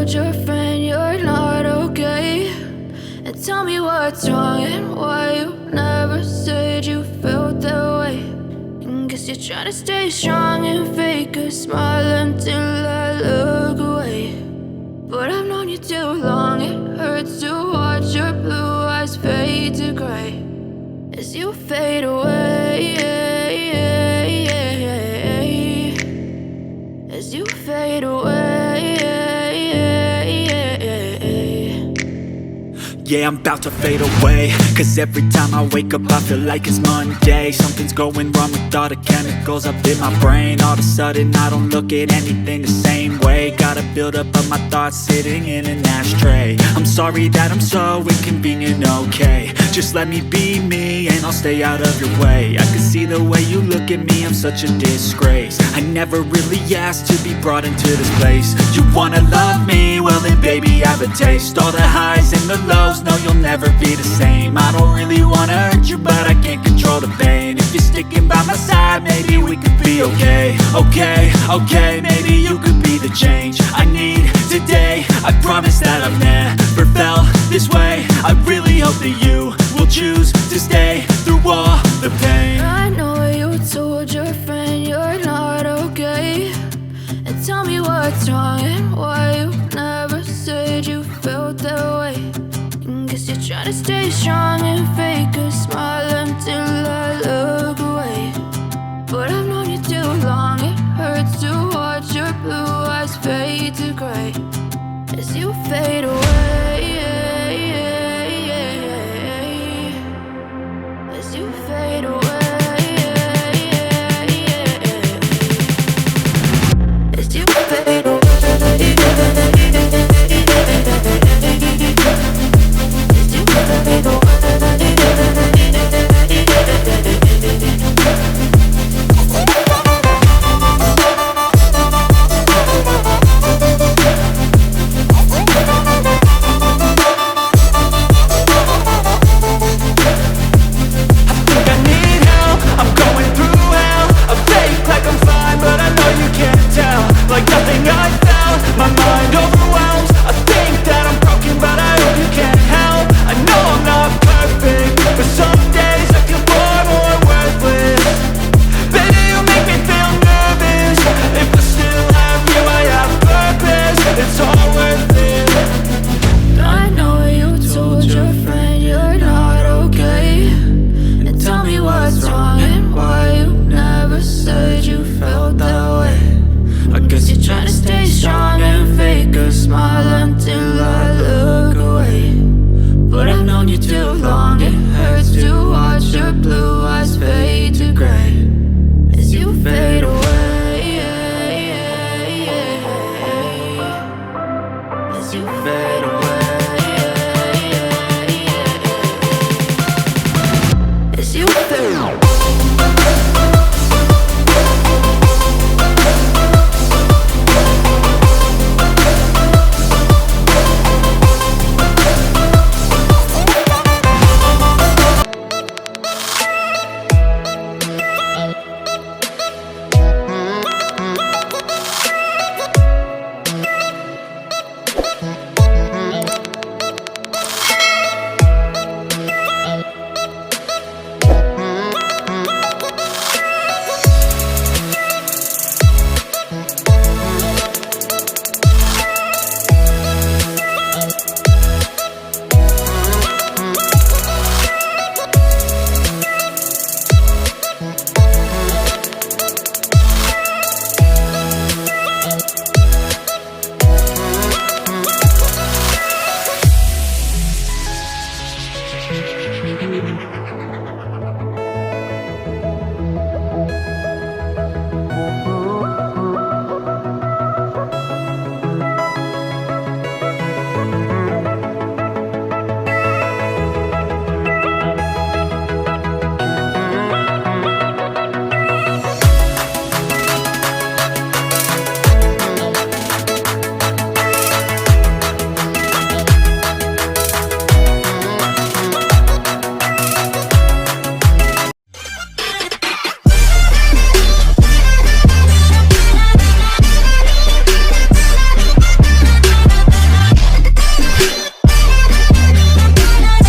told your friend you're not okay, and tell me what's wrong and why you never said you felt that way. And guess you're trying to stay strong and fake a smile until I look away. But I've known you too long, it hurts to watch your blue eyes fade to gray as you fade away, as you fade away. Yeah, I'm about to fade away, cause every time I wake up I feel like it's Monday. Something's going wrong with all the chemicals up in my brain. All of a sudden I don't look at anything the same way. Got a buildup of my thoughts sitting in an ashtray. I'm sorry that I'm so inconvenient, okay. Just let me be me and I'll stay out of your way. I can see the way you look at me, I'm such a disgrace. I never really asked to be brought into this place. You wanna love me? Well then baby, have a taste. All the highs and the lows, no, you'll never be the same. I don't really wanna hurt you, but I can't control the pain. If you're sticking by my side, maybe we could be okay. Okay, maybe you could be the change I need today. I promise that I've never felt this way. I really hope that you will choose to stay through all the pain. I know you told your friend you're not okay, and tell me what's wrong and why you never said you felt that way. Guess you're trying to stay strong and fake a smile until I look away. But I've known you too long, it hurts to watch your blue eyes fade to gray as you fade away, as you fade away, as you fade away. As you fade